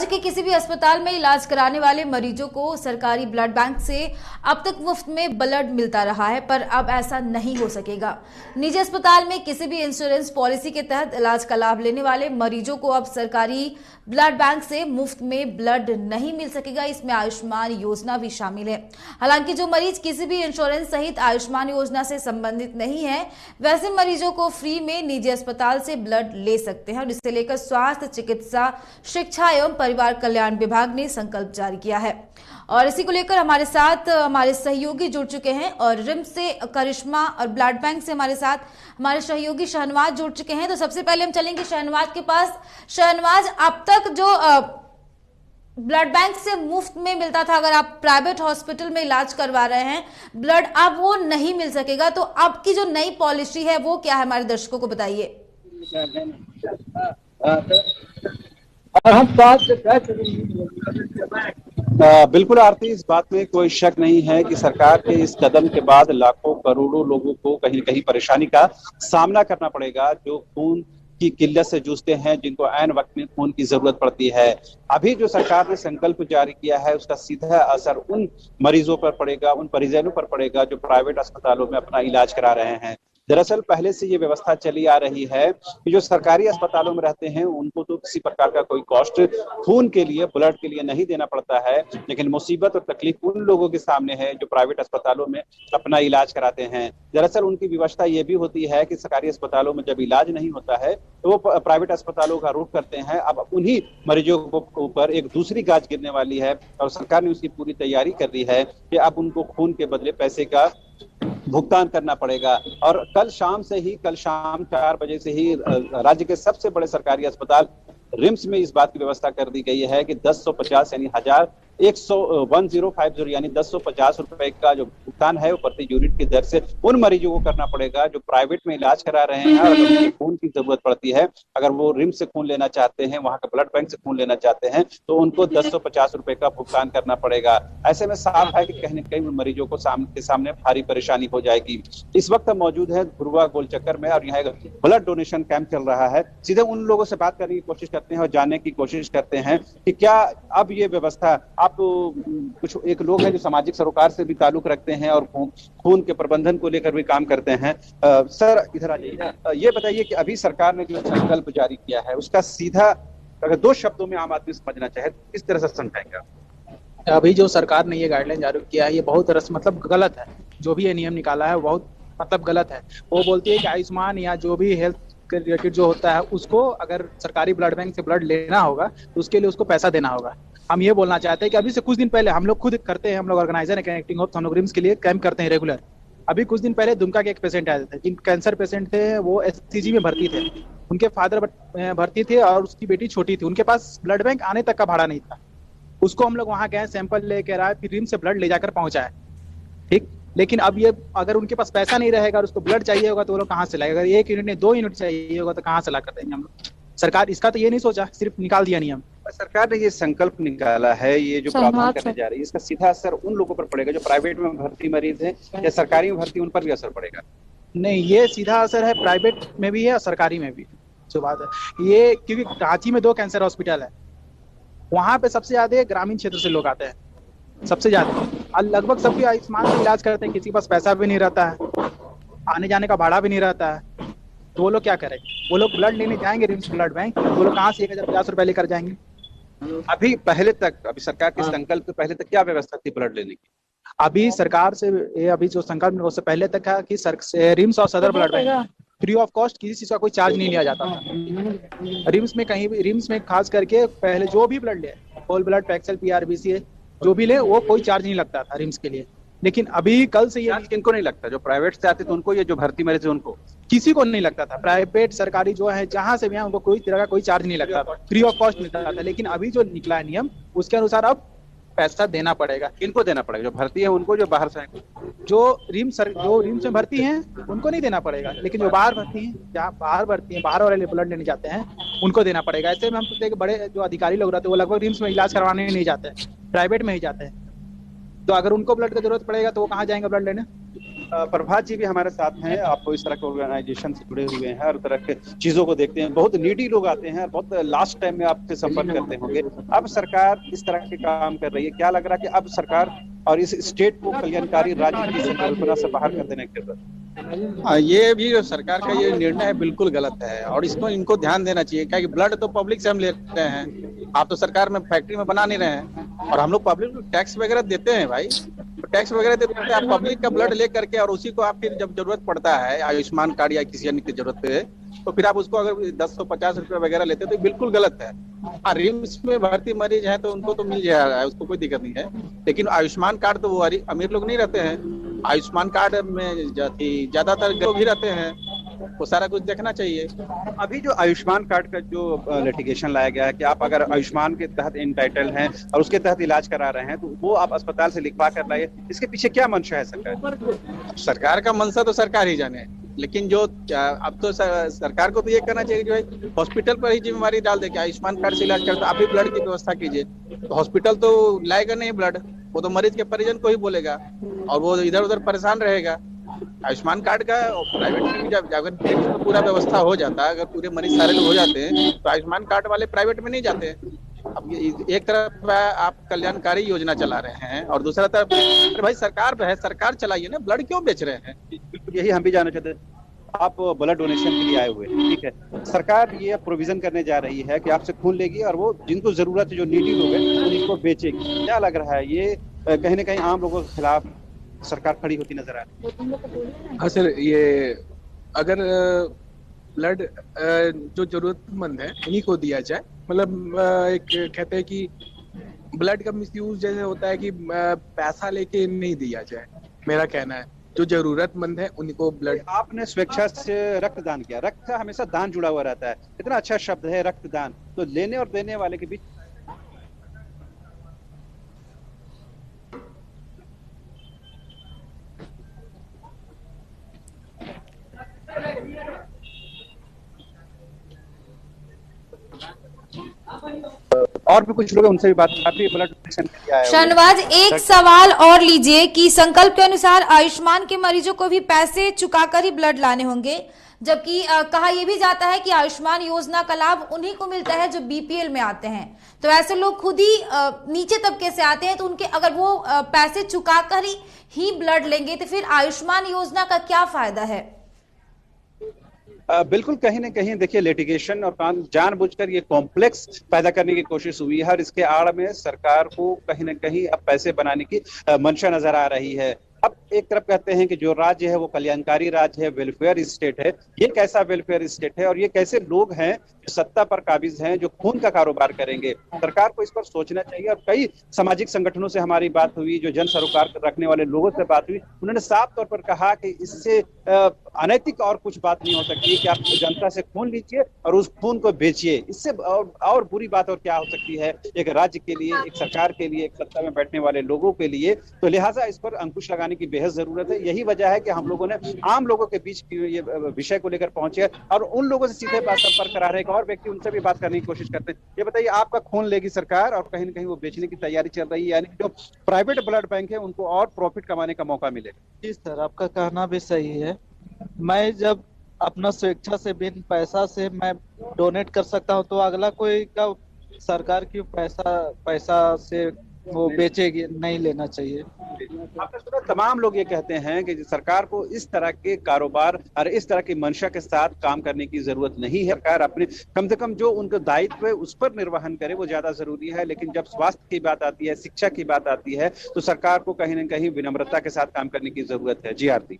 के किसी भी अस्पताल में इलाज कराने वाले मरीजों को सरकारी ब्लड बैंक से अब तक मुफ्त में ब्लड मिलता रहा है, पर अब ऐसा नहीं हो सकेगा। निजी अस्पताल में किसी भी इंश्योरेंस पॉलिसी के तहत इलाज का लाभ लेने वाले मरीजों को अब सरकारी ब्लड बैंक से मुफ्त में ब्लड नहीं मिल सकेगा। इसमें आयुष्मान योजना भी शामिल है। हालांकि जो मरीज किसी भी इंश्योरेंस सहित आयुष्मान योजना से संबंधित नहीं है, वैसे मरीजों को फ्री में निजी अस्पताल से ब्लड ले सकते हैं और इसे लेकर स्वास्थ्य, चिकित्सा, शिक्षा एवं परिवार कल्याण विभाग ने संकल्प जारी किया है। और इसी को लेकर हमारे साथ हमारे सहयोगी जुड़ चुके हैं और रिम्स से करिश्मा और ब्लड बैंक से हमारे साथ हमारे सहयोगी शहनवाज जुड़ चुके हैं। तो सबसे पहले हम चलेंगे शहनवाज के पास। शहनवाज, अब तक जो ब्लड बैंक से मुफ्त में मिलता था, अगर आप प्राइवेट हॉस्पिटल में इलाज करवा रहे हैं ब्लड, अब वो नहीं मिल सकेगा, तो अब की जो नई पॉलिसी है वो क्या है, हमारे दर्शकों को बताइए। और हम बिल्कुल आरती, इस बात में कोई शक नहीं है कि सरकार के इस कदम के बाद लाखों करोड़ों लोगों को कहीं कहीं परेशानी का सामना करना पड़ेगा, जो खून की किल्लत से जूझते हैं, जिनको ऐन वक्त में खून की जरूरत पड़ती है। अभी जो सरकार ने संकल्प जारी किया है उसका सीधा असर उन मरीजों पर पड़ेगा, उन परिजनों पर पड़ेगा जो प्राइवेट अस्पतालों में अपना इलाज करा रहे हैं। दरअसल पहले से ये व्यवस्था चली आ रही है कि जो सरकारी अस्पतालों में रहते हैं उनको तो किसी प्रकार का कोई कॉस्ट खून के लिए, ब्लड के लिए नहीं देना पड़ता है, लेकिन मुसीबत और तकलीफ उन लोगों के सामने है जो प्राइवेट अस्पतालों में अपना इलाज कराते हैं। दरअसल उनकी व्यवस्था ये भी होती है कि सरकारी अस्पतालों में जब इलाज नहीं होता है तो वो प्राइवेट अस्पतालों का रुख करते हैं। अब उन्हीं मरीजों के ऊपर एक दूसरी गाज गिरने वाली है और सरकार ने उसकी पूरी तैयारी कर दी है कि अब उनको खून के बदले पैसे का भुगतान करना पड़ेगा। और कल शाम 4 बजे से ही राज्य के सबसे बड़े सरकारी अस्पताल रिम्स में इस बात की व्यवस्था कर दी गई है कि 1050 यानी 1050 यानी 1050 रुपए का जो भुगतान है वो प्रति यूनिट की दर से उन मरीजों को करना पड़ेगा जो प्राइवेट में इलाज करा रहे हैं और उनको खून की जरूरत पड़ती है। अगर वो रिम्स से खून लेना चाहते हैं, वहां का ब्लड बैंक से खून लेना चाहते हैं, तो उनको 1050 रुपए का भुगतान करना पड़ेगा। ऐसे में साफ है कि कहीं न कहीं उन मरीजों को सामने भारी परेशानी हो जाएगी। इस वक्त हम मौजूद है धुरवा गोल चक्कर में और यहाँ ब्लड डोनेशन कैंप चल रहा है। सीधे उन लोगों से बात करने की कोशिश करते हैं और जानने की कोशिश करते हैं कि क्या अब ये व्यवस्था, आप कुछ एक लोग हैं जो सामाजिक सरोकार से भी ताल्लुक रखते हैं और खून के प्रबंधन को लेकर भी काम करते हैं। सर इधर आ जाइए, ये बताइए कि अभी सरकार ने जो संकल्प जारी किया है उसका सीधा अगर 2 शब्दों में आम आदमी समझना चाहे तो किस तरह से समझाएंगे? अभी जो सरकार ने ये गाइडलाइन जारी किया है ये बहुत मतलब गलत है। जो भी ये नियम निकाला है बहुत मतलब गलत है। वो बोलती है कि आयुष्मान या जो भी हेल्थ रिलेटेड जो होता है उसको अगर सरकारी ब्लड बैंक से ब्लड लेना होगा तो उसके लिए उसको पैसा देना होगा। हम ये बोलना चाहते हैं कि अभी से कुछ दिन पहले हम लोग खुद करते हैं, हम लोग ऑर्गेनाइजर है कनेक्टिंग होप, हम लोग रिम्स के लिए कैंप करते हैं रेगुलर। अभी कुछ दिन पहले दुमका के एक पेशेंट आए थे, जिन कैंसर पेशेंट थे, वो एससीजी में भर्ती थे। उनके फादर भर्ती थे और उसकी बेटी छोटी थी, उनके पास ब्लड बैंक आने तक का भाड़ा नहीं था। उसको हम लोग वहां गए, सैंपल लेकर आए, फिर रिम्स से ब्लड ले जाकर पहुंचाए, ठीक। लेकिन अब ये अगर उनके पास पैसा नहीं रहेगा और उसको ब्लड चाहिए होगा तो वो लोग कहाँ से लाएगा? अगर 1 यूनिट नहीं 2 यूनिट चाहिए होगा तो कहाँ से ला कर देंगे हम लोग? सरकार इसका तो ये नहीं सोचा, सिर्फ निकाल दिया नियम। सरकार ने ये संकल्प निकाला है, ये जो प्रावधान करने जा रही है, इसका सीधा असर उन लोगों पर पड़ेगा जो प्राइवेट में भर्ती मरीज हैं या सरकारी में भर्ती, उन पर भी असर पड़ेगा? नहीं, ये सीधा असर है प्राइवेट में भी है और सरकारी में भी। जो बात है ये, क्योंकि रांची में 2 कैंसर हॉस्पिटल है, वहां पे सबसे ज्यादा ग्रामीण क्षेत्र से लोग आते हैं, सबसे ज्यादा। और लगभग सबके आयुष्मान से इलाज करते हैं, किसी के पास पैसा भी नहीं रहता है, आने जाने का भाड़ा भी नहीं रहता है, तो वो लोग क्या करें? वो लोग ब्लड लेने जाएंगे रिम्स ब्लड बैंक, वो लोग कहाँ से 1050 रुपए लेकर जाएंगे? अभी सरकार के संकल्प पहले तक क्या व्यवस्था थी ब्लड लेने की? अभी सरकार से ये अभी जो संकल्प उससे पहले तक है कि रिम्स और सदर blood bank free of cost किसी चीज का कोई चार्ज नहीं लिया जाता था। रिम्स में कहीं भी, रिम्स में खास करके पहले जो भी ब्लड ले, होल ब्लड, पैक्सल, पीआरबीसी जो भी ले, वो कोई चार्ज नहीं लगता था रिम्स के लिए। लेकिन अभी कल से ये किनको नहीं लगता? जो प्राइवेट से आते थे उनको, ये जो भर्ती मरीज उनको, किसी को नहीं लगता था। प्राइवेट सरकारी जो है जहां से भी है उनको कोई तरह का कोई चार्ज नहीं लगता था, फ्री ऑफ कॉस्ट मिलता था। लेकिन अभी जो निकला है नियम उसके अनुसार अब पैसा देना पड़ेगा। किनको देना पड़ेगा? जो भर्ती है उनको, जो बाहर से है? जो रिम्स में भर्ती हैं उनको नहीं देना पड़ेगा, लेकिन जो बाहर भर्ती हैं, जहाँ बाहर भर्ती हैं, बाहर वाले ब्लड लेने जाते हैं उनको देना पड़ेगा। ऐसे में हम सोचते हैं कि बड़े जो अधिकारी लोग रहते हैं वो लगभग रिम्स में इलाज करवाने नहीं जाते हैं, प्राइवेट में ही जाते हैं। तो अगर उनको ब्लड की जरूरत पड़ेगा तो वो कहाँ जाएंगे ब्लड लेने? प्रभात जी भी हमारे साथ हैं। आप इस तरह के ऑर्गेनाइजेशन से जुड़े हुए हैं, हर तरह के चीजों को देखते हैं, बहुत नीडी लोग आते हैं, बहुत लास्ट टाइम में आपसे संपर्क करते होंगे। अब सरकार इस तरह के काम कर रही है, क्या लग रहा है कि अब सरकार और इस स्टेट को कल्याणकारी राज्य की संकल्पना से बाहर कर देने की जरूरत है? ये भी सरकार का ये निर्णय है बिल्कुल गलत है और इसको इनको ध्यान देना चाहिए, क्या ब्लड तो पब्लिक से हम ले रहे हैं, आप तो सरकार में फैक्ट्री में बना नहीं रहे हैं। और हम लोग पब्लिक को टैक्स वगैरह देते हैं भाई, तो टैक्स वगैरह देते हैं, आप पब्लिक का ब्लड ले करके और उसी को आप फिर जब जरूरत पड़ता है आयुष्मान कार्ड या किसी अन्य की जरूरत पे, तो फिर आप उसको अगर 10-50 रुपए वगैरह लेते हैं तो बिल्कुल गलत है। हाँ, रिम्स में भर्ती मरीज है तो उनको तो मिल जा रहा है, उसको कोई दिक्कत नहीं है, लेकिन आयुष्मान कार्ड तो वो अमीर लोग नहीं रहते हैं। आयुष्मान कार्ड में ज्यादातर लोग ही रहते हैं, वो सारा कुछ देखना चाहिए। अभी जो आयुष्मान कार्ड का जो लिटिगेशन लाया गया है कि आप अगर आयुष्मान के तहत इंटाइटल हैं और उसके तहत इलाज करा रहे हैं तो वो आप अस्पताल से लिखवा कर लाइए, इसके पीछे क्या मंशा है सरकार का मंशा तो सरकार ही जाने, लेकिन जो अब तो सरकार को तो ये करना चाहिए जो है हॉस्पिटल पर ही जिम्मेवारी डाल दे कि आयुष्मान कार्ड से इलाज करते आप ही ब्लड की व्यवस्था कीजिए। तो हॉस्पिटल तो लाएगा नहीं ब्लड, वो तो मरीज के परिजन को ही बोलेगा और वो इधर उधर परेशान रहेगा। आयुष्मान कार्ड का प्राइवेट में भी जब अगर पूरा व्यवस्था हो जाता है, अगर पूरे मरीज सारे लोग हो जाते हैं तो आयुष्मान कार्ड वाले प्राइवेट में नहीं जाते हैं। अब एक तरफ आप कल्याणकारी योजना चला रहे हैं और दूसरा तरफ अरे भाई सरकार है, सरकार चलाइए ना, ब्लड क्यों बेच रहे हैं? यही हम भी जानना चाहते हैं। आप ब्लड डोनेशन के लिए आए हुए हैं, ठीक है, सरकार ये प्रोविजन करने जा रही है कि आपसे खून लेगी और वो जिनको जरूरत है, जो नीडी लोग हैं, उनको बेचेगी। क्या लग रहा है ये कहीं ना कहीं आम लोगों के खिलाफ सरकार खड़ी होती नजर आ रही है? हाँ सर, ये अगर ब्लड जो जरूरतमंद है उन्हीं को दिया जाए, मतलब एक कहते हैं कि ब्लड का मिसयूज जैसे होता है कि पैसा लेके नहीं दिया जाए, मेरा कहना है जो जरूरतमंद है उन्हीं को ब्लड। आपने स्वेच्छा से रक्तदान किया, रक्त का हमेशा दान जुड़ा हुआ रहता है, इतना अच्छा शब्द है रक्तदान, तो लेने और देने वाले के बीच और भी कुछ लोग उनसे भी बात काफी ब्लड डोनेशन के लिए आए हुए हैं। शाहनवाज, एक सवाल और लीजिए कि संकल्प के अनुसार आयुष्मान के मरीजों को भी पैसे चुकाकर ही ब्लड लाने होंगे, जबकि कहा यह भी जाता है कि आयुष्मान योजना का लाभ उन्हीं को मिलता है जो बीपीएल में आते हैं। तो ऐसे लोग खुद ही नीचे तबके से आते हैं, तो उनके अगर वो पैसे चुकाकर ही ब्लड लेंगे तो फिर आयुष्मान योजना का क्या फायदा है? बिल्कुल, कहीं ना कहीं देखिए लिटिगेशन और काम जानबूझकर ये कॉम्प्लेक्स पैदा करने की कोशिश हुई है और इसके आड़ में सरकार को कहीं ना कहीं अब पैसे बनाने की मंशा नजर आ रही है। अब एक तरफ कहते हैं कि जो राज्य है वो कल्याणकारी राज्य है, वेलफेयर स्टेट है। ये कैसा वेलफेयर स्टेट है और ये कैसे लोग हैं जो सत्ता पर काबिज हैं, जो खून का कारोबार करेंगे? सरकार को इस पर सोचना चाहिए। और कई सामाजिक संगठनों से हमारी बात हुई, जो जन सरोकार रखने वाले लोगों से बात हुई, उन्होंने साफ तौर पर कहा कि इससे अनैतिक और कुछ बात नहीं हो सकती कि आप जनता से खून लीजिए और उस खून को बेचिए। इससे और बुरी बात और क्या हो सकती है एक राज्य के लिए, एक सरकार के लिए, एक सत्ता में बैठने वाले लोगों के लिए? तो लिहाजा इस पर अंकुश लगाने की बेहद जरूरत है। यही वजह है कि हम लोगों ने आम लोगों के बीच ये विषय को लेकर पहुंचे और उन लोगों से सीधे बात संपर्क करा रहे हैं और व्यक्ति उनसे भी बात करने की कोशिश करते हैं। ये बताइए, आपका खून लेगी सरकार और कहीं ना कहीं वो बेचने की तैयारी चल रही है, यानी जो प्राइवेट ब्लड बैंक है उनको और प्रॉफिट कमाने का मौका मिलेगा। जी सर, आपका कहना भी सही है। मैं जब अपना स्वेच्छा से बिन पैसा से मैं डोनेट कर सकता हूं तो अगला कोई का सरकार की पैसा से वो बेचेगी, नहीं लेना चाहिए। आपने सुना, तमाम लोग ये कहते हैं कि सरकार को इस तरह के कारोबार और इस तरह की मंशा के साथ काम करने की जरूरत नहीं है। सरकार अपने कम से कम जो उनका दायित्व है उस पर निर्वहन करे, वो ज्यादा जरूरी है। लेकिन जब स्वास्थ्य की बात आती है, शिक्षा की बात आती है, तो सरकार को कहीं ना कहीं विनम्रता के साथ काम करने की जरूरत है। जी आरती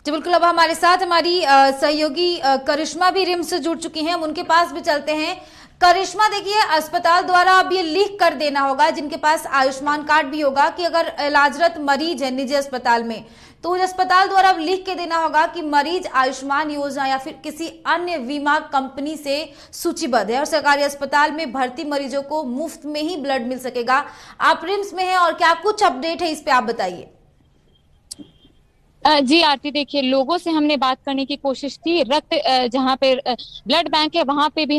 जी बिल्कुल। अब हमारे साथ हमारी सहयोगी करिश्मा भी रिम्स से जुड़ चुकी हैं, हम उनके पास भी चलते हैं। करिश्मा, देखिए, अस्पताल द्वारा अब ये लिख कर देना होगा जिनके पास आयुष्मान कार्ड भी होगा कि अगर इलाजरत मरीज है निजी अस्पताल में, तो अस्पताल द्वारा अब लिख के देना होगा कि मरीज आयुष्मान योजना या फिर किसी अन्य बीमा कंपनी से सूचीबद्ध है और सरकारी अस्पताल में भर्ती मरीजों को मुफ्त में ही ब्लड मिल सकेगा। आप रिम्स में हैं और क्या कुछ अपडेट है इस पे आप बताइए। जी आरती, देखिए लोगों से हमने बात करने की कोशिश की। रक्त जहाँ पे ब्लड बैंक है वहां पे भी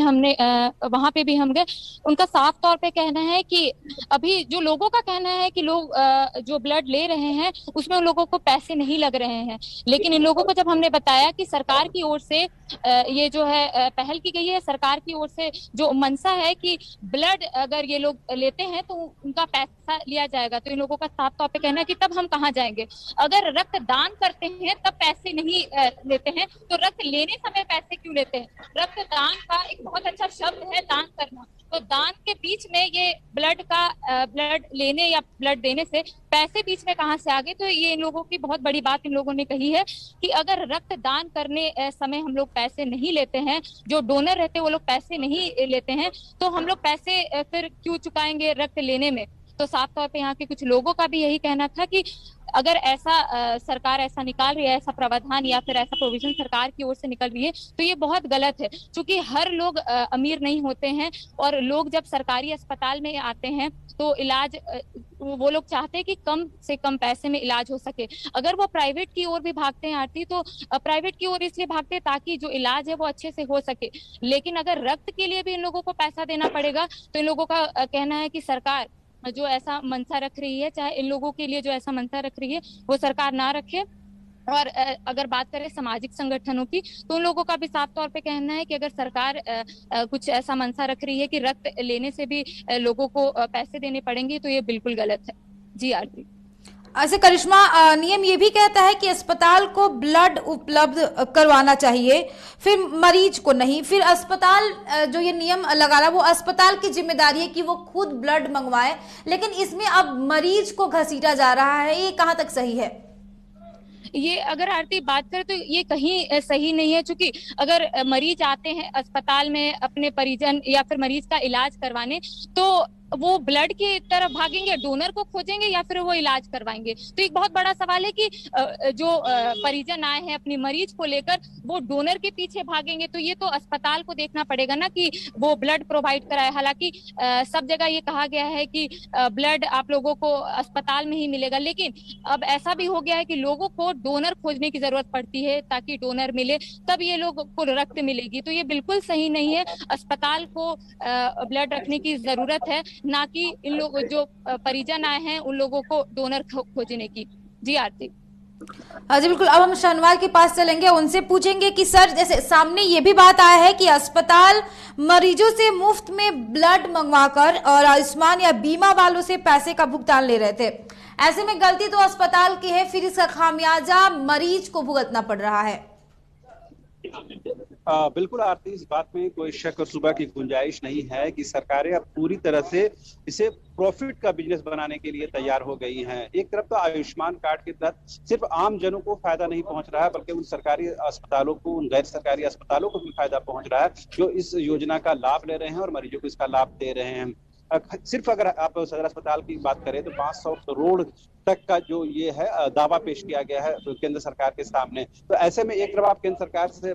हम गए। उनका साफ तौर पे कहना है कि अभी जो लोगों का कहना है कि लोग जो ब्लड ले रहे हैं उसमें उन लोगों को पैसे नहीं लग रहे हैं। लेकिन इन लोगों को जब हमने बताया कि सरकार की ओर से ये जो है पहल की गई है, सरकार की ओर से जो मंशा है कि ब्लड अगर ये लोग लेते हैं तो उनका पैसा लिया जाएगा, तो इन लोगों का साफ तौर पे कहना है कि तब हम कहाँ जाएंगे। अगर रक्त दान करते हैं तब पैसे नहीं लेते हैं, तो रक्त लेने समय पैसे क्यों लेते हैं। रक्त दान का एक बहुत अच्छा शब्द है दान करना, तो दान के बीच में ये ब्लड लेने या ब्लड देने से पैसे बीच में कहाँ से आ गए। तो ये इन लोगों की बहुत बड़ी बात इन लोगों ने कही है कि अगर रक्त दान करने समय हम लोग पैसे नहीं लेते हैं, जो डोनर रहते हैं वो लोग पैसे नहीं लेते हैं, तो हम लोग पैसे फिर क्यों चुकाएंगे रक्त लेने में। तो साफ तौर पे यहाँ के कुछ लोगों का भी यही कहना था कि अगर ऐसा सरकार ऐसा निकाल रही है, ऐसा प्रावधान या फिर ऐसा प्रोविजन सरकार की ओर से निकल रही है, तो ये बहुत गलत है। क्योंकि हर लोग अमीर नहीं होते हैं, और लोग जब सरकारी अस्पताल में आते हैं तो इलाज वो लोग चाहते हैं कि कम से कम पैसे में इलाज हो सके। अगर वो प्राइवेट की ओर भी भागते हैं आरती, तो प्राइवेट की ओर इसलिए भागते हैं ताकि जो इलाज है वो अच्छे से हो सके। लेकिन अगर रक्त के लिए भी इन लोगों को पैसा देना पड़ेगा, तो इन लोगों का कहना है कि सरकार जो ऐसा मंशा रख रही है, चाहे इन लोगों के लिए जो ऐसा मंशा रख रही है वो सरकार ना रखे। और अगर बात करें सामाजिक संगठनों की, तो उन लोगों का भी साफ तौर पे कहना है कि अगर सरकार कुछ ऐसा मंशा रख रही है कि रक्त लेने से भी लोगों को पैसे देने पड़ेंगे, तो ये बिल्कुल गलत है। जी आरती। ऐसे करिश्मा, नियम ये भी कहता है कि अस्पताल को ब्लड उपलब्ध करवाना चाहिए, फिर मरीज को नहीं। फिर अस्पताल जो ये नियम लगा रहा है वो अस्पताल की जिम्मेदारी है कि वो खुद ब्लड मंगवाए, लेकिन इसमें अब मरीज को घसीटा जा रहा है। ये कहाँ तक सही है? ये अगर आरती बात करें तो ये कहीं सही नहीं है, क्योंकि अगर मरीज आते हैं अस्पताल में अपने परिजन या फिर मरीज का इलाज करवाने, तो वो ब्लड की तरफ भागेंगे, डोनर को खोजेंगे या फिर वो इलाज करवाएंगे। तो एक बहुत बड़ा सवाल है कि जो परिजन आए हैं अपनी मरीज को लेकर, वो डोनर के पीछे भागेंगे। तो ये तो अस्पताल को देखना पड़ेगा ना कि वो ब्लड प्रोवाइड कराए। हालांकि सब जगह ये कहा गया है कि ब्लड आप लोगों को अस्पताल में ही मिलेगा, लेकिन अब ऐसा भी हो गया है कि लोगों को डोनर खोजने की जरूरत पड़ती है, ताकि डोनर मिले तब ये लोग को रक्त मिलेगी। तो ये बिल्कुल सही नहीं है। अस्पताल को ब्लड रखने की जरूरत है, ना कि इन लोग जो परिजन आए हैं उन लोगों को डोनर खोजने की। जी आरती। जी बिल्कुल। अब हम शाहनवाज के पास चलेंगे, उनसे पूछेंगे कि सर, जैसे सामने ये भी बात आया है कि अस्पताल मरीजों से मुफ्त में ब्लड मंगवाकर और आयुष्मान या बीमा वालों से पैसे का भुगतान ले रहे थे। ऐसे में गलती तो अस्पताल की है, फिर इसका खामियाजा मरीज को भुगतना पड़ रहा है। बिल्कुल आरती, इस बात में कोई शक और शुबा की गुंजाइश नहीं है कि सरकारें अब पूरी तरह से इसे प्रॉफिट का बिजनेस बनाने के लिए तैयार हो गई हैं। एक तरफ तो आयुष्मान कार्ड के तहत सिर्फ आम जनों को फायदा नहीं पहुंच रहा है, बल्कि उन सरकारी अस्पतालों को, उन गैर सरकारी अस्पतालों को भी फायदा पहुंच रहा है जो इस योजना का लाभ ले रहे हैं और मरीजों को इसका लाभ दे रहे हैं। सिर्फ अगर आप सदर अस्पताल की बात करें तो 500 करोड़ तक का जो ये है दावा पेश किया गया है केंद्र सरकार के सामने। तो ऐसे में एक तरफ आप केंद्र सरकार से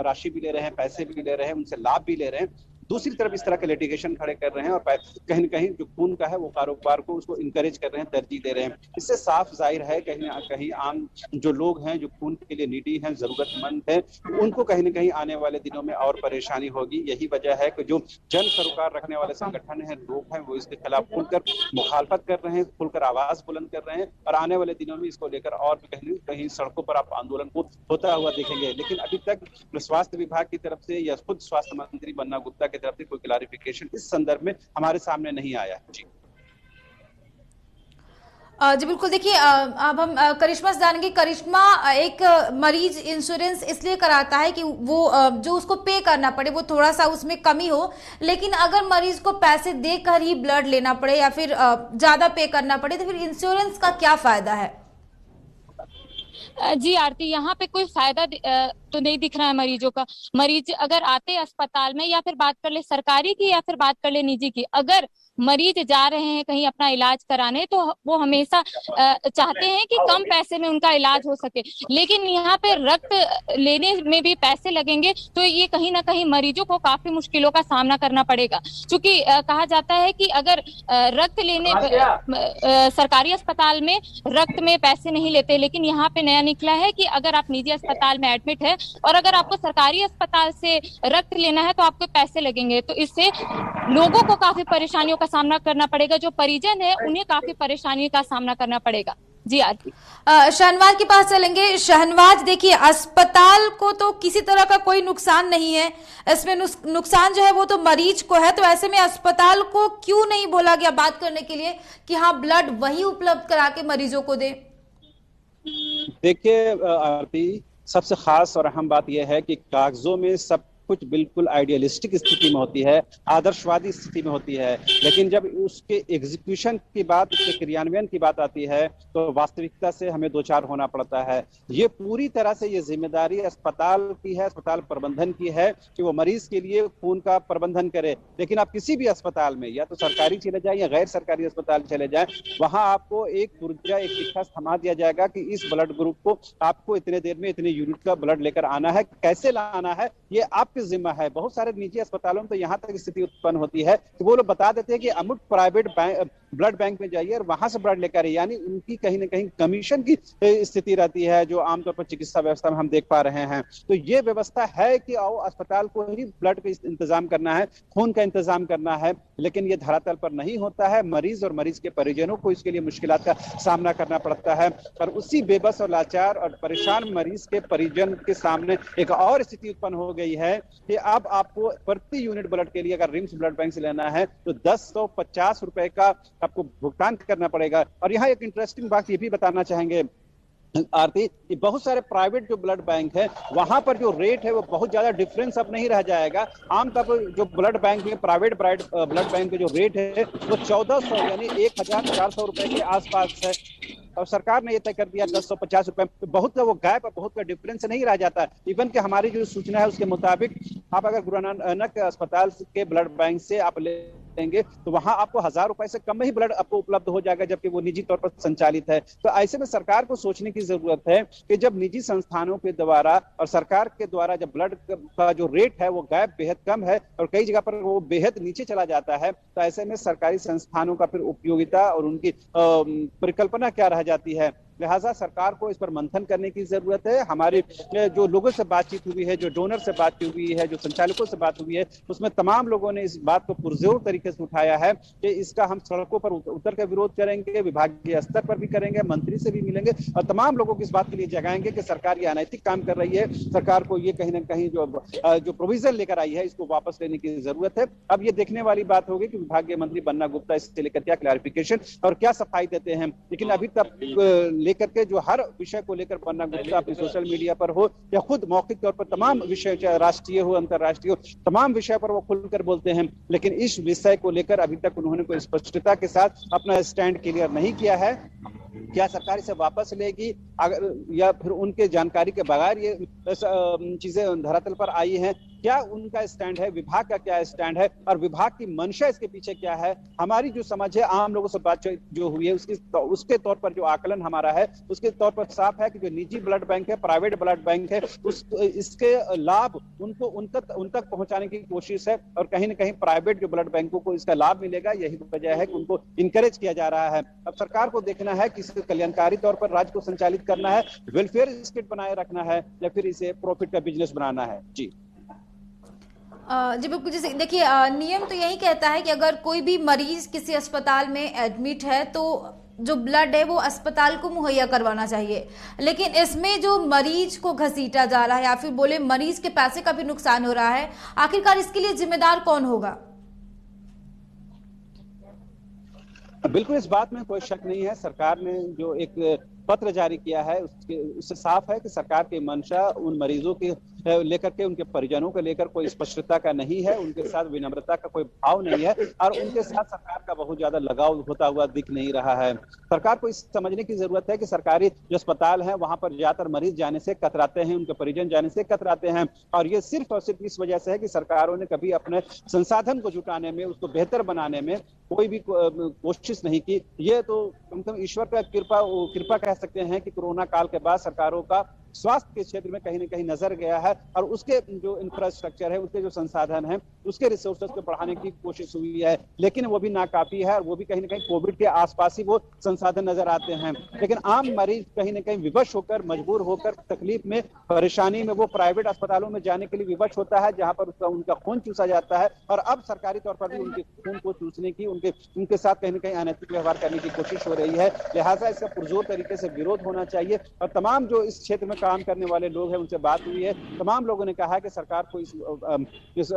राशि भी ले रहे हैं, पैसे भी ले रहे हैं, उनसे लाभ भी ले रहे हैं, दूसरी तरफ इस तरह के लिटिगेशन खड़े कर रहे हैं और कहीं न कहीं जो खून का है वो कारोबार को उसको इंकरेज कर रहे हैं, तरजीह दे रहे हैं। इससे साफ जाहिर है कहीं ना कहीं आम जो लोग हैं, जो खून के लिए नीडी हैं, जरूरतमंद हैं, उनको कहीं ना कहीं आने वाले दिनों में और परेशानी होगी। यही वजह है कि जो जन सरोकार रखने वाले संगठन हैं, लोग हैं, वो इसके खिलाफ खुलकर मुखालफत कर रहे हैं, खुलकर आवाज बुलंद कर रहे हैं और आने वाले दिनों में इसको लेकर और कहीं कहीं सड़कों पर आप आंदोलन को होता हुआ देखेंगे। लेकिन अभी तक स्वास्थ्य विभाग की तरफ से या खुद स्वास्थ्य मंत्री बन्ना गुप्ता की तरफ से कोई क्लैरिफिकेशन इस संदर्भ में हमारे सामने नहीं आया है। जी जी बिल्कुल। देखिए, अब हम करिश्मा से जानेंगे। करिश्मा, एक मरीज इंश्योरेंस इसलिए कराता है कि वो जो उसको पे करना पड़े वो थोड़ा सा उसमें कमी हो, लेकिन अगर मरीज को पैसे देकर ही ब्लड लेना पड़े या फिर ज्यादा पे करना पड़े, तो फिर इंश्योरेंस का क्या फायदा है? जी आरती, यहाँ पे कोई फायदा तो नहीं दिख रहा है मरीजों का। मरीज अगर आते अस्पताल में, या फिर बात कर ले सरकारी की या फिर बात कर ले निजी की, अगर मरीज जा रहे हैं कहीं अपना इलाज कराने, तो वो हमेशा चाहते हैं कि कम पैसे में उनका इलाज हो सके, लेकिन यहाँ पे रक्त लेने में भी पैसे लगेंगे तो ये कहीं ना कहीं मरीजों को काफी मुश्किलों का सामना करना पड़ेगा। क्योंकि कहा जाता है कि अगर रक्त लेने सरकारी अस्पताल में रक्त में पैसे नहीं लेते, लेकिन यहाँ पे नया निकला है कि अगर आप निजी अस्पताल में एडमिट है और अगर आपको सरकारी अस्पताल से रक्त लेना है तो आपको पैसे लगेंगे। तो इससे लोगों को काफी परेशानियों का सामना करना पड़ेगा, जो परिजन है उन्हें काफी परेशानी का सामना करना पड़ेगा। जी आरती। शहनवाज के पास चलेंगे। शहनवाज, देखिए, अस्पताल को तो किसी तरह का कोई नुकसान नहीं है, इसमें नुकसान जो है वो तो मरीज को है। तो ऐसे में अस्पताल को क्यों नहीं बोला गया बात करने के लिए कि हाँ ब्लड वही उपलब्ध करा के मरीजों को दे? देखिए आरती, सबसे खास और अहम बात यह है कि कागजों में सब कुछ बिल्कुल आइडियलिस्टिक स्थिति में होती है, आदर्शवादी स्थिति में होती है, लेकिन जब उसके एग्जीक्यूशन की बात, उसके क्रियान्वयन की बात आती है तो वास्तविकता से हमें दो चार होना पड़ता है। ये पूरी तरह से ये जिम्मेदारी अस्पताल की है, अस्पताल प्रबंधन की है कि वो मरीज के लिए खून का प्रबंधन करे। लेकिन आप किसी भी अस्पताल में, या तो सरकारी चले जाए या गैर सरकारी अस्पताल चले जाए, वहां आपको एक पुर्जा, एक चिट्ठा थमा दिया जाएगा कि इस ब्लड ग्रुप को आपको इतने देर में इतने यूनिट का ब्लड लेकर आना है, कैसे लाना है ये आप जिम्मा है। बहुत सारे निजी अस्पतालों में तो यहाँ तक स्थिति उत्पन्न होती है कि वो लोग बता देते हैं कि अमुक प्राइवेट ब्लड बैंक में जाइए और वहां से ब्लड लेकर, यानी उनकी कहीं ना कहीं कमीशन की स्थिति रहती है, जो आमतौर पर चिकित्सा व्यवस्था में हम देख पा रहे हैं। तो ये व्यवस्था है कि आओ अस्पताल को ही ब्लड का इंतजाम करना है, खून का इंतजाम करना है, लेकिन ये धरातल पर नहीं होता है। मरीज और मरीज के परिजनों को इसके लिए मुश्किलात का सामना करना पड़ता है, और उसी बेबस और लाचार और परेशान मरीज के परिजन के सामने एक और स्थिति उत्पन्न हो गई है कि अब आपको प्रति यूनिट ब्लड के लिए अगर रिम्स ब्लड बैंक से लेना है तो 1050 रुपए का आपको भुगतान करना पड़ेगा। और यहाँ एक इंटरेस्टिंग बात ये भी बताना चाहेंगे आरती, कि बहुत सारे प्राइवेट जो ब्लड बैंक है वहां पर जो रेट है वो बहुत ज्यादा डिफरेंस अब नहीं रह जाएगा। आमतौर पर जो ब्लड बैंक में, प्राइवेट ब्लड बैंक के जो रेट है वो 1400 यानी 1400 रुपए के आसपास है, और सरकार ने ये तय कर दिया 1050 रुपए। तो बहुत का वो गैप, बहुत का डिफरेंस नहीं रह जाता। इवन कि हमारी जो सूचना है उसके मुताबिक आप अगर गुरु नानक अस्पताल के ब्लड बैंक से आप लेंगे तो वहां आपको 1000 रुपए से कम में ही ब्लड आपको उपलब्ध हो जाएगा, जबकि वो निजी तौर पर संचालित है। तो ऐसे में सरकार को सोचने की जरूरत है कि जब निजी संस्थानों के द्वारा और सरकार के द्वारा जब ब्लड का जो रेट है वो गैप बेहद कम है और कई जगह पर वो बेहद नीचे चला जाता है, तो ऐसे में सरकारी संस्थानों का फिर उपयोगिता और उनकी परिकल्पना क्या रह जाती है। लिहाजा सरकार को इस पर मंथन करने की जरूरत है। हमारे जो लोगों से बातचीत हुई है, जो डोनर से बातचीत हुई है, जो संचालकों से बात हुई है, उसमें तमाम लोगों ने इस बात को पुरजोर तरीके से उठाया है कि इसका हम सड़कों पर उतर कर विरोध करेंगे, विभागीय स्तर पर भी करेंगे, मंत्री से भी मिलेंगे और तमाम लोगों को इस बात के लिए जगाएंगे कि सरकार ये अनैतिक काम कर रही है। सरकार को ये कहीं ना कहीं जो प्रोविजन लेकर आई है इसको वापस लेने की जरूरत है। अब ये देखने वाली बात होगी कि विभागीय मंत्री बन्ना गुप्ता इससे लेकर क्या क्लैरिफिकेशन और क्या सफाई देते हैं। लेकिन अभी तक लेकर के जो हर विषय को लेकर बन्ना गुप्ता अपने सोशल मीडिया पर हो या खुद मौखिक तौर पर तमाम विषय, चाहे राष्ट्रीय हो अंतर्राष्ट्रीय हो, तमाम विषय पर वो खुलकर बोलते हैं, लेकिन इस विषय को लेकर अभी तक उन्होंने कोई स्पष्टता के साथ अपना स्टैंड क्लियर नहीं किया है। क्या सरकार इसे वापस लेगी अगर, या फिर उनके जानकारी के बगैर ये चीजें धरातल पर आई हैं, क्या उनका स्टैंड है, विभाग का क्या स्टैंड है और विभाग की मंशा इसके पीछे क्या है। हमारी जो समझ है, आम लोगों से बातचीत जो हुई है उसके तौर पर जो आकलन हमारा है उसके तौर पर साफ है कि जो निजी ब्लड बैंक है, प्राइवेट ब्लड बैंक है, इसके लाभ उनको उन तक पहुंचाने की कोशिश है और कहीं ना कहीं प्राइवेट जो ब्लड बैंकों को इसका लाभ मिलेगा, यही वजह है कि उनको इंकरेज किया जा रहा है। अब सरकार को देखना है कि इसे कल्याणकारी तौर पर राज्य को संचालित करना है, वेलफेयर स्टेट बनाए रखना है या फिर इसे प्रॉफिट का बिजनेस बनाना है। जी बिल्कुल। जैसे देखिए, नियम तो यही कहता है कि अगर कोई भी मरीज किसी अस्पताल में एडमिट है तो जो ब्लड है वो अस्पताल को मुहैया करवाना चाहिए, लेकिन इसमें जो मरीज को घसीटा जा रहा है या फिर बोले मरीज के पैसे का भी नुकसान हो रहा है, आखिरकार इसके लिए जिम्मेदार कौन होगा? बिल्कुल, इस बात में कोई शक नहीं है। सरकार ने जो एक पत्र जारी किया है उससे साफ है कि सरकार की मंशा उन मरीजों के लेकर के, उनके परिजनों को लेकर कोई स्पष्टता का नहीं है, उनके साथ विनम्रता का कोई भाव नहीं है और उनके साथ सरकार का बहुत ज्यादा लगाव होता हुआ दिख नहीं रहा है। सरकार को इस समझने की जरूरत है कि सरकारी जो अस्पताल है वहां पर ज्यादातर मरीज जाने से कतराते हैं, उनके परिजन जाने से कतराते हैं और ये सिर्फ और सिर्फ इस वजह से है कि सरकारों ने कभी अपने संसाधन को जुटाने में, उसको बेहतर बनाने में कोई भी कोशिश नहीं की। ये तो कम से कम ईश्वर का कृपा कह सकते हैं कि कोरोना काल के बाद सरकारों का स्वास्थ्य के क्षेत्र में कहीं ना कहीं नजर गया है और उसके जो इंफ्रास्ट्रक्चर है, उसके जो संसाधन है, उसके रिसोर्सेज को बढ़ाने की कोशिश हुई है, लेकिन वो भी नाकाफी है और वो भी कहीं ना कहीं कोविड के आसपास ही वो संसाधन नजर आते हैं। लेकिन आम मरीज कहीं ना कहीं विवश होकर, मजबूर होकर, तकलीफ में, परेशानी में वो प्राइवेट अस्पतालों में जाने के लिए विवश होता है, जहां पर उनका खून चूसा जाता है और अब सरकारी तौर पर भी उनके खून को चूसने की, उनके साथ कहीं ना कहीं अनैतिक व्यवहार करने की कोशिश हो रही है। लिहाजा इसका पुरजोर तरीके से विरोध होना चाहिए और तमाम जो इस क्षेत्र में काम करने वाले लोग हैं उनसे बात हुई है, तमाम लोगों ने कहा कि सरकार को इस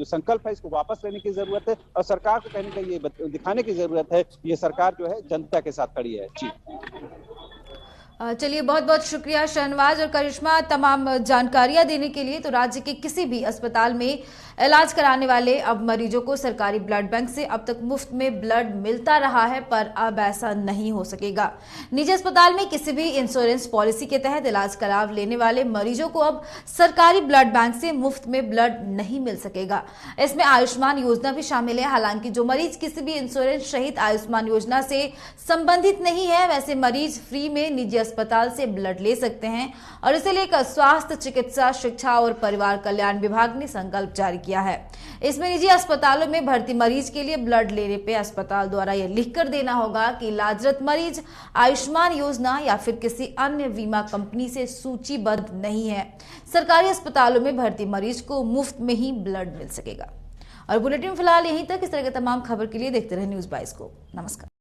संकल्प है इसको वापस लेने की जरूरत है और सरकार को कहीं ना कहीं ये दिखाने की जरूरत है ये सरकार जो है जनता के साथ खड़ी है। जी चलिए, बहुत बहुत शुक्रिया शहनवाज और करिश्मा तमाम जानकारियां देने के लिए। तो राज्य के किसी भी अस्पताल में इलाज कराने वाले अब मरीजों को सरकारी ब्लड बैंक से अब तक मुफ्त में ब्लड मिलता रहा है, पर अब ऐसा नहीं हो सकेगा। निजी अस्पताल में किसी भी इंश्योरेंस पॉलिसी के तहत इलाज करा लेने वाले मरीजों को अब सरकारी ब्लड बैंक से मुफ्त में ब्लड नहीं मिल सकेगा। इसमें आयुष्मान योजना भी शामिल है। हालांकि जो मरीज किसी भी इंश्योरेंस सहित आयुष्मान योजना से संबंधित नहीं है, वैसे मरीज फ्री में निजी अस्पताल से ब्लड ले सकते हैं और इसे लेकर स्वास्थ्य, चिकित्सा, शिक्षा और परिवार कल्याण विभाग ने संकल्प जारी किया है। इसमें निजी अस्पतालों में भर्ती मरीज के लिए ब्लड लेने पे अस्पताल द्वारा यह लिखकर देना होगा कि इलाजरत मरीज आयुष्मान योजना या फिर किसी अन्य बीमा कंपनी से सूचीबद्ध नहीं है। सरकारी अस्पतालों में भर्ती मरीज को मुफ्त में ही ब्लड मिल सकेगा। और बुलेटिन फिलहाल यहीं तक। इस तरह के तमाम खबर के लिए देखते रहे न्यूज़ 22 को। नमस्कार।